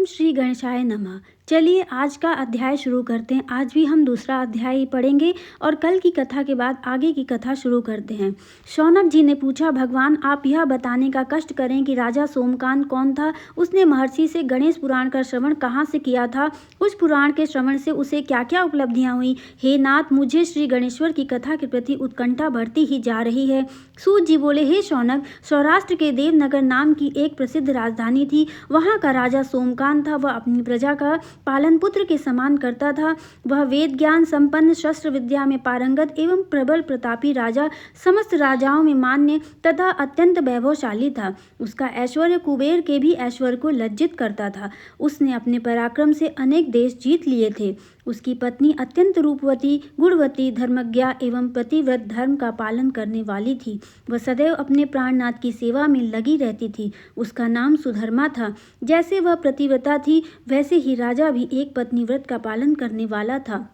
ओम श्री गणेशाय नमः। चलिए आज का अध्याय शुरू करते हैं। आज भी हम दूसरा अध्याय पढ़ेंगे और कल की कथा के बाद आगे की कथा शुरू करते हैं। शौनक जी ने पूछा, भगवान आप यह बताने का कष्ट करें कि राजा सोमकांत कौन था। उसने महर्षि से गणेश पुराण का श्रवण कहाँ से किया था, उस पुराण के श्रवण से उसे क्या क्या उपलब्धियाँ हुई। हे नाथ, मुझे श्री गणेश्वर की कथा के प्रति उत्कंठा बढ़ती ही जा रही है। सूत जी बोले, हे शौनक, सौराष्ट्र के देवनगर नाम की एक प्रसिद्ध राजधानी थी। वहाँ का राजा सोमकांत था। वह अपनी प्रजा का पालन पुत्र के समान करता था। वह वेद ज्ञान संपन्न, शस्त्र विद्या में पारंगत एवं प्रबल प्रतापी राजा, समस्त राजाओं में मान्य तथा अत्यंत वैभवशाली था। उसका ऐश्वर्य कुबेर के भी ऐश्वर्य को लज्जित करता था। उसने अपने पराक्रम से अनेक देश जीत लिए थे। उसकी पत्नी अत्यंत रूपवती, गुणवती, धर्मज्ञा एवं पतिव्रत, धर्म का पालन करने वाली थी। वह सदैव अपने प्राणनाथ की सेवा में लगी रहती थी। उसका नाम सुधर्मा था। जैसे वह पतिव्रता थी, वैसे ही राजा भी एक पत्नी व्रत का पालन करने वाला था।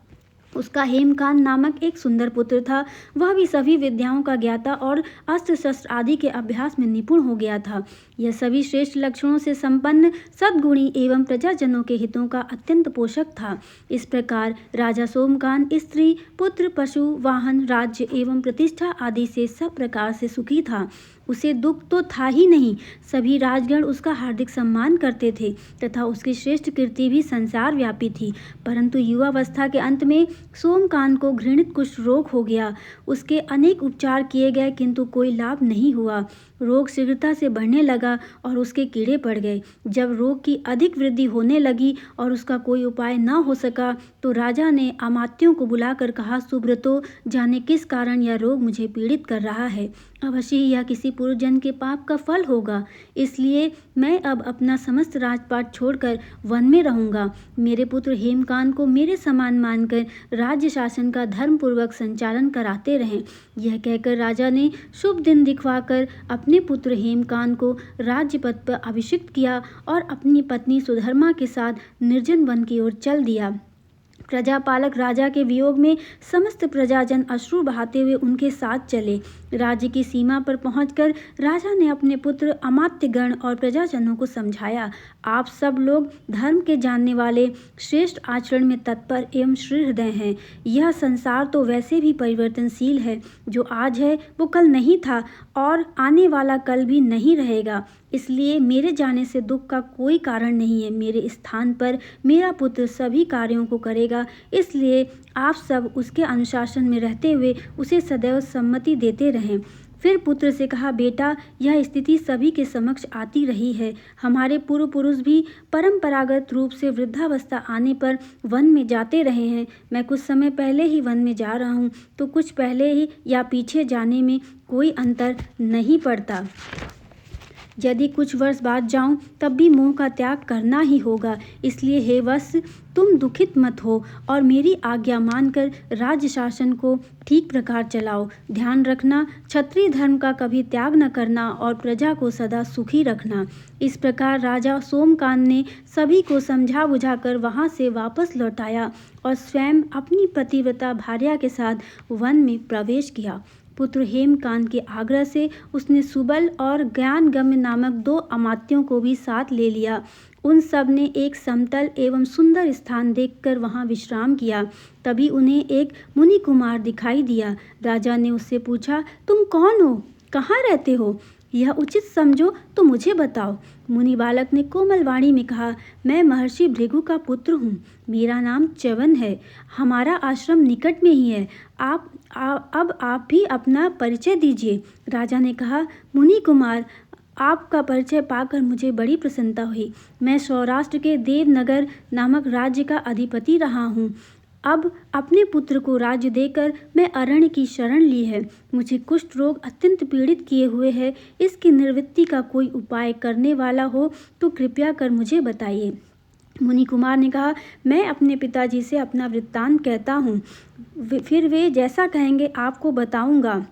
उसका हेमकांत नामक एक सुंदर पुत्र था। वह भी सभी विद्याओं का ज्ञाता और अस्त्र शस्त्र आदि के अभ्यास में निपुण हो गया था। यह सभी श्रेष्ठ लक्षणों से संपन्न, सद्गुणी एवं प्रजाजनों के हितों का अत्यंत पोषक था। इस प्रकार राजा सोमकांत स्त्री, पुत्र, पशु, वाहन, राज्य एवं प्रतिष्ठा आदि से सब प्रकार से सुखी था। उसे दुख तो था ही नहीं। सभी राजगण उसका हार्दिक सम्मान करते थे तथा उसकी श्रेष्ठ कीर्ति भी संसार व्यापी थी। परंतु युवावस्था के अंत में सोमकांत को घृणित कुष्ठ रोग हो गया। उसके अनेक उपचार किए गए किंतु कोई लाभ नहीं हुआ। रोग शीघ्रता से बढ़ने लगा और उसके कीड़े पड़ गए। जब रोग की अधिक वृद्धि होने लगी और उसका कोई उपाय न हो सका तो राजा ने अमात्यों को बुलाकर कहा, सुब्रतो, जाने किस कारण यह रोग मुझे पीड़ित कर रहा है। अवश्य यह किसी पूर्वजन्म के पाप का फल होगा। इसलिए मैं अब अपना समस्त राजपाट छोड़कर वन में रहूंगा। मेरे पुत्र हेमकांत को मेरे समान मानकर राज्य शासन का धर्मपूर्वक संचालन कराते रहें। यह कहकर राजा ने शुभ दिन दिखवाकर अपने पुत्र हेमकांत को राज्य पद पर अभिषिक्त किया और अपनी पत्नी सुधर्मा के साथ निर्जन वन की ओर चल दिया। प्रजापालक राजा के वियोग में समस्त प्रजाजन अश्रु बहाते हुए उनके साथ चले। राज्य की सीमा पर पहुंचकर राजा ने अपने पुत्र, अमात्यगण और प्रजाजनों को समझाया, आप सब लोग धर्म के जानने वाले, श्रेष्ठ आचरण में तत्पर एवं श्रीहृदय हैं। यह संसार तो वैसे भी परिवर्तनशील है। जो आज है वो कल नहीं था और आने वाला कल भी नहीं रहेगा। इसलिए मेरे जाने से दुख का कोई कारण नहीं है। मेरे स्थान पर मेरा पुत्र सभी कार्यों को करेगा। इसलिए आप सब उसके अनुशासन में रहते हुए उसे सदैव सम्मति देते रहें। फिर पुत्र से कहा, बेटा, यह स्थिति सभी के समक्ष आती रही है। हमारे पूर्व पुरुष भी परंपरागत रूप से वृद्धावस्था आने पर वन में जाते रहे हैं। मैं कुछ समय पहले ही वन में जा रहा हूँ, तो कुछ पहले ही या पीछे जाने में कोई अंतर नहीं पड़ता। यदि कुछ वर्ष बाद जाऊं तब भी मोह का त्याग करना ही होगा। इसलिए हे वत्स, तुम दुखित मत हो और मेरी आज्ञा मानकर राज्य शासन को ठीक प्रकार चलाओ। ध्यान रखना, क्षत्रिय धर्म का कभी त्याग न करना और प्रजा को सदा सुखी रखना। इस प्रकार राजा सोमकांत ने सभी को समझा बुझाकर वहां से वापस लौटाया और स्वयं अपनी पतिव्रता भार्या के साथ वन में प्रवेश किया। पुत्र हेमकांत के आग्रह से उसने सुबल और ज्ञानगम्य नामक 2 अमात्यों को भी साथ ले लिया। उन सब ने एक समतल एवं सुंदर स्थान देखकर वहां विश्राम किया। तभी उन्हें एक मुनि कुमार दिखाई दिया। राजा ने उससे पूछा, तुम कौन हो, कहाँ रहते हो? यह उचित समझो तो मुझे बताओ। मुनि बालक ने कोमल वाणी में कहा, मैं महर्षि भृगु का पुत्र हूँ। मेरा नाम च्यवन है। हमारा आश्रम निकट में ही है। अब आप भी अपना परिचय दीजिए। राजा ने कहा, मुनि कुमार, आपका परिचय पाकर मुझे बड़ी प्रसन्नता हुई। मैं सौराष्ट्र के देवनगर नामक राज्य का अधिपति रहा हूँ। अब अपने पुत्र को राज्य देकर मैं अरण्य की शरण ली है। मुझे कुष्ठ रोग अत्यंत पीड़ित किए हुए है। इसकी निवृत्ति का कोई उपाय करने वाला हो तो कृपया कर मुझे बताइए। मुनि कुमार ने कहा, मैं अपने पिताजी से अपना वृत्तांत कहता हूँ, फिर वे जैसा कहेंगे आपको बताऊंगा।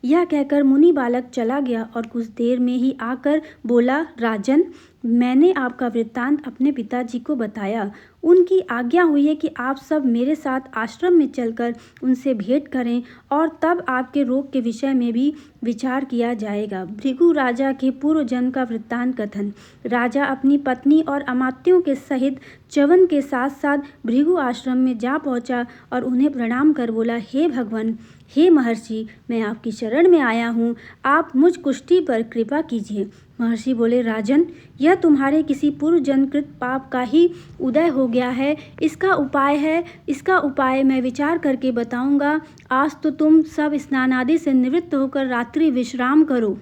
यह कहकर मुनि बालक चला गया और कुछ देर में ही आकर बोला, राजन, मैंने आपका वृत्तांत अपने पिताजी को बताया। उनकी आज्ञा हुई है कि आप सब मेरे साथ आश्रम में चलकर उनसे भेंट करें और तब आपके रोग के विषय में भी विचार किया जाएगा। भृगु राजा के पूर्व जन्म का वृत्तांत कथन। राजा अपनी पत्नी और अमात्यों के सहित च्यवन के साथ साथ भृगु आश्रम में जा पहुंचा और उन्हें प्रणाम कर बोला, हे भगवान, हे महर्षि, मैं आपकी शरण में आया हूँ, आप मुझ कुष्ठी पर कृपा कीजिए। महर्षि बोले, राजन, यह तुम्हारे किसी पूर्व जन्मकृत पाप का ही उदय हो गया है। इसका उपाय मैं विचार करके बताऊंगा। आज तो तुम सब स्नान आदि से निवृत्त होकर रात्रि विश्राम करो।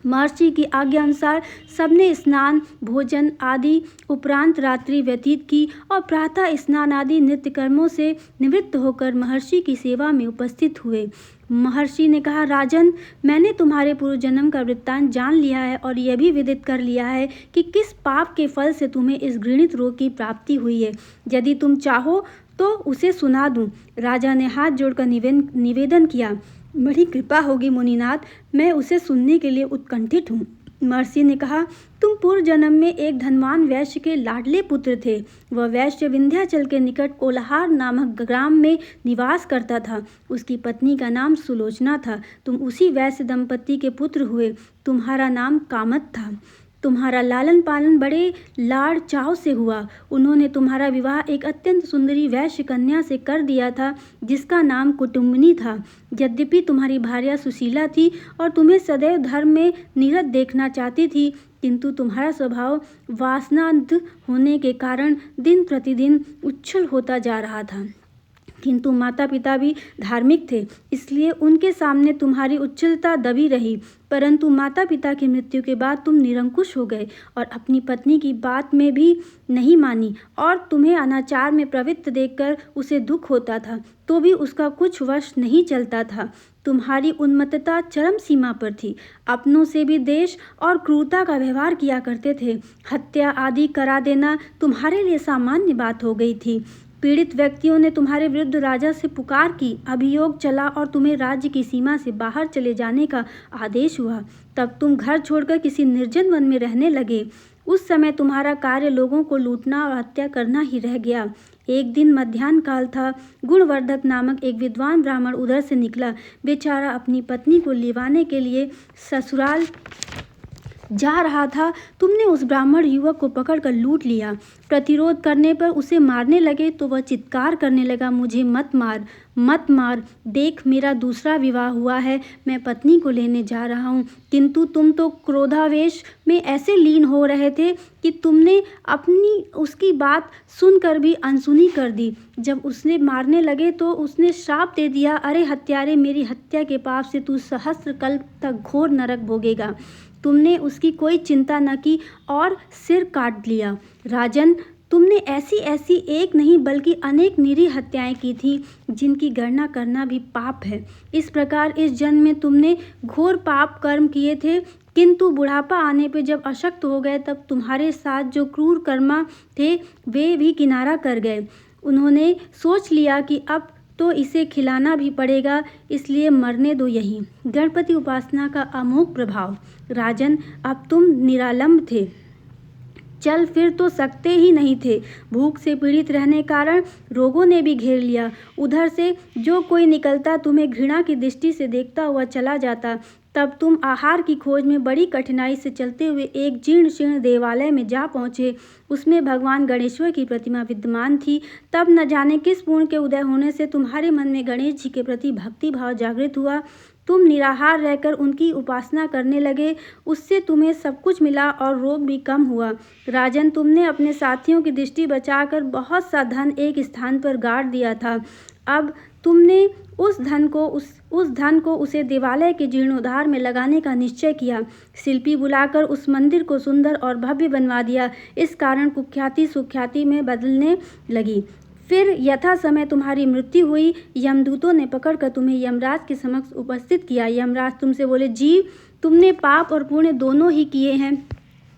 महर्षि की आज्ञा अनुसार सबने स्नान, भोजन आदि उपरांत रात्रि व्यतीत की और प्रातः स्नान आदि नित्य कर्मों से निवृत्त होकर महर्षि की सेवा में उपस्थित हुए। महर्षि ने कहा, राजन, मैंने तुम्हारे पूर्व जन्म का वृत्तांत जान लिया है और यह भी विदित कर लिया है कि किस पाप के फल से तुम्हें इस घृणित रोग की प्राप्ति हुई है। यदि तुम चाहो तो उसे सुना दूं। राजा ने हाथ जोड़कर निवेदन किया, बड़ी कृपा होगी मुनिनाथ, मैं उसे सुनने के लिए उत्कंठित हूँ। महर्षि ने कहा, तुम पूर्व जन्म में एक धनवान वैश्य के लाडले पुत्र थे। वह वैश्य विंध्याचल के निकट कोलाहर नामक ग्राम में निवास करता था। उसकी पत्नी का नाम सुलोचना था। तुम उसी वैश्य दंपति के पुत्र हुए। तुम्हारा नाम कामत था। तुम्हारा लालन पालन बड़े लाड़ चाव से हुआ। उन्होंने तुम्हारा विवाह एक अत्यंत सुंदरी वैश्य कन्या से कर दिया था, जिसका नाम कुटुम्बिनी था। यद्यपि तुम्हारी भार्या सुशीला थी और तुम्हें सदैव धर्म में निरत देखना चाहती थी, किंतु तुम्हारा स्वभाव वासनांध होने के कारण दिन प्रतिदिन उच्छल होता जा रहा था। किंतु माता पिता भी धार्मिक थे, इसलिए उनके सामने तुम्हारी उच्चलता दबी रही। परंतु माता पिता की मृत्यु के बाद तुम निरंकुश हो गए और अपनी पत्नी की बात में भी नहीं मानी और तुम्हें अनाचार में प्रवृत्त देखकर उसे दुख होता था, तो भी उसका कुछ वश नहीं चलता था। तुम्हारी उन्मत्तता चरम सीमा पर थी। अपनों से भी द्वेष और क्रूरता का व्यवहार किया करते थे। हत्या आदि करा देना तुम्हारे लिए सामान्य बात हो गई थी। पीड़ित व्यक्तियों ने तुम्हारे विरुद्ध राजा से पुकार की, अभियोग चला और तुम्हें राज्य की सीमा से बाहर चले जाने का आदेश हुआ। तब तुम घर छोड़कर किसी निर्जन वन में रहने लगे। उस समय तुम्हारा कार्य लोगों को लूटना और हत्या करना ही रह गया। एक दिन मध्याह्न काल था। गुणवर्धक नामक एक विद्वान ब्राह्मण उधर से निकला। बेचारा अपनी पत्नी को लिवाने के लिए ससुराल जा रहा था। तुमने उस ब्राह्मण युवक को पकड़कर लूट लिया। प्रतिरोध करने पर उसे मारने लगे तो वह चित्कार करने लगा, मुझे मत मार, मत मार, देख मेरा दूसरा विवाह हुआ है, मैं पत्नी को लेने जा रहा हूँ। किंतु तुम तो क्रोधावेश में ऐसे लीन हो रहे थे कि तुमने अपनी उसकी बात सुनकर भी अनसुनी कर दी। जब उसने मारने लगे तो उसने श्राप दे दिया, अरे हत्यारे, मेरी हत्या के पाप से तू सहस्त्र कल्प तक घोर नरक भोगेगा। तुमने उसकी कोई चिंता न की और सिर काट लिया। राजन, तुमने ऐसी एक नहीं बल्कि अनेक निरीह हत्याएं की थी, जिनकी गणना करना भी पाप है। इस प्रकार इस जन्म में तुमने घोर पाप कर्म किए थे, किंतु बुढ़ापा आने पे जब अशक्त हो गए तब तुम्हारे साथ जो क्रूर कर्मा थे वे भी किनारा कर गए। उन्होंने सोच लिया कि अब तो इसे खिलाना भी पड़ेगा, इसलिए मरने दो यहीं। गणपति उपासना का अमोघ प्रभाव। राजन, अब तुम निरालंब थे, चल फिर तो सकते ही नहीं थे। भूख से पीड़ित रहने कारण रोगों ने भी घेर लिया। उधर से जो कोई निकलता तुम्हें घृणा की दृष्टि से देखता हुआ चला जाता। तब तुम आहार की खोज में बड़ी कठिनाई से चलते हुए एक जीर्ण शीर्ण देवालय में जा पहुँचे। उसमें भगवान गणेश्वर की प्रतिमा विद्यमान थी। तब न जाने किस पुण्य के उदय होने से तुम्हारे मन में गणेश जी के प्रति भक्ति भाव जागृत हुआ। तुम निराहार रहकर उनकी उपासना करने लगे। उससे तुम्हें सब कुछ मिला और रोग भी कम हुआ। राजन, तुमने अपने साथियों की दृष्टि बचाकर बहुत सा धन एक स्थान पर गाड़ दिया था। अब तुमने उस धन को उसे देवालय के जीर्णोद्धार में लगाने का निश्चय किया। शिल्पी बुलाकर उस मंदिर को सुंदर और भव्य बनवा दिया। इस कारण कुख्याति सुख्याति में बदलने लगी। फिर यथा समय तुम्हारी मृत्यु हुई। यमदूतों ने पकड़कर तुम्हें यमराज के समक्ष उपस्थित किया। यमराज तुमसे बोले, जीव, तुमने पाप और पुण्य दोनों ही किए हैं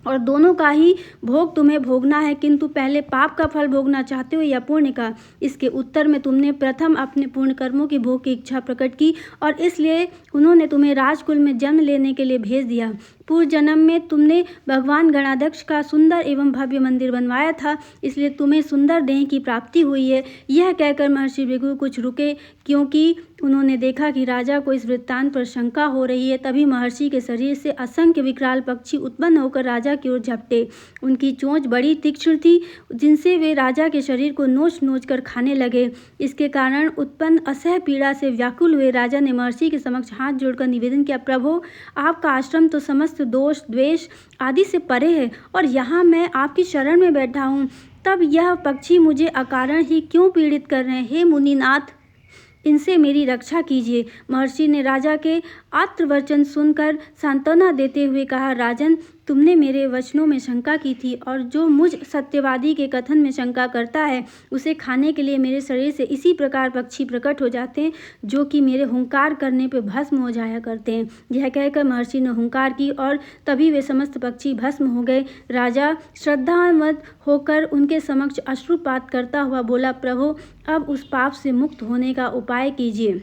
और दोनों का ही भोग तुम्हें भोगना है, किंतु पहले पाप का फल भोगना चाहते हो या पुण्य का? इसके उत्तर में तुमने प्रथम अपने पुण्य कर्मों के भोग की इच्छा प्रकट की और इसलिए उन्होंने तुम्हें राजकुल में जन्म लेने के लिए भेज दिया। पूर्व जन्म में तुमने भगवान गणाध्यक्ष का सुंदर एवं भव्य मंदिर बनवाया था, इसलिए तुम्हें सुंदर देह की प्राप्ति हुई है। यह कहकर महर्षि भृगु कुछ रुके, क्योंकि उन्होंने देखा कि राजा को इस वृत्तांत पर शंका हो रही है। तभी महर्षि के शरीर से असंख्य विकराल पक्षी उत्पन्न होकर राजा की ओर झपटे। उनकी चोंच बड़ी तीक्ष्ण थी, जिनसे वे राजा के शरीर को नोच नोच कर खाने लगे। इसके कारण उत्पन्न असह्य पीड़ा से व्याकुल हुए राजा ने महर्षि के समक्ष हाथ जोड़कर निवेदन किया, प्रभु, आपका आश्रम तो समस्त दोष द्वेष आदि से परे है और यहाँ मैं आपकी शरण में बैठा हूँ, तब यह पक्षी मुझे अकारण ही क्यों पीड़ित कर रहे हैं? हे मुनिनाथ, इनसे मेरी रक्षा कीजिए। महर्षि ने राजा के आर्तवचन सुनकर सांत्वना देते हुए कहा, राजन, तुमने मेरे वचनों में शंका की थी और जो मुझ सत्यवादी के कथन में शंका करता है उसे खाने के लिए मेरे शरीर से इसी प्रकार पक्षी प्रकट हो जाते हैं, जो कि मेरे हुंकार करने पर भस्म हो जाया करते हैं। यह कहकर महर्षि ने हुंकार की और तभी वे समस्त पक्षी भस्म हो गए। राजा श्रद्धावत होकर उनके समक्ष अश्रुपात करता हुआ बोला, प्रभु, अब उस पाप से मुक्त होने का उपाय कीजिए।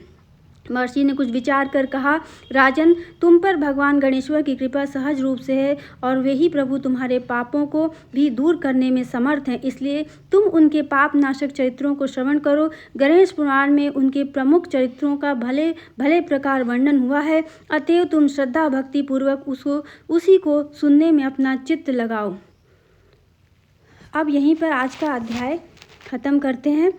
महर्षि ने कुछ विचार कर कहा, राजन, तुम पर भगवान गणेश्वर की कृपा सहज रूप से है और वे ही प्रभु तुम्हारे पापों को भी दूर करने में समर्थ हैं, इसलिए तुम उनके पाप नाशक चरित्रों को श्रवण करो। गणेश पुराण में उनके प्रमुख चरित्रों का भले भले प्रकार वर्णन हुआ है, अतएव तुम श्रद्धा भक्ति पूर्वक उसी को सुनने में अपना चित्त लगाओ। अब यहीं पर आज का अध्याय ख़त्म करते हैं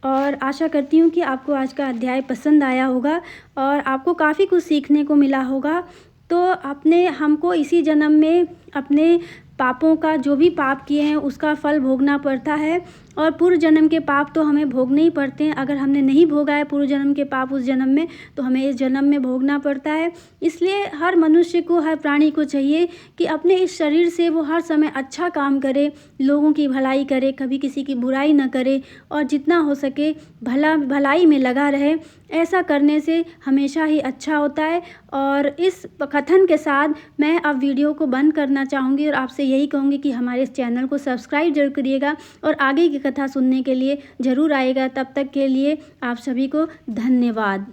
और आशा करती हूँ कि आपको आज का अध्याय पसंद आया होगा और आपको काफ़ी कुछ सीखने को मिला होगा। तो हमको इसी जन्म में अपने पापों का, जो भी पाप किए हैं उसका फल भोगना पड़ता है और पूर्व जन्म के पाप तो हमें भोगने ही पड़ते हैं। अगर हमने नहीं भोगा है पूर्व जन्म के पाप उस जन्म में, तो हमें इस जन्म में भोगना पड़ता है। इसलिए हर मनुष्य को, हर प्राणी को चाहिए कि अपने इस शरीर से वो हर समय अच्छा काम करे, लोगों की भलाई करे, कभी किसी की बुराई न करे और जितना हो सके भलाई में लगा रहे। ऐसा करने से हमेशा ही अच्छा होता है। और इस कथन के साथ मैं अब वीडियो को बंद करना चाहूँगी और आपसे यही कहूँगी कि हमारे इस चैनल को सब्सक्राइब जरूर करिएगा और आगे की कथा सुनने के लिए ज़रूर आइएगा। तब तक के लिए आप सभी को धन्यवाद।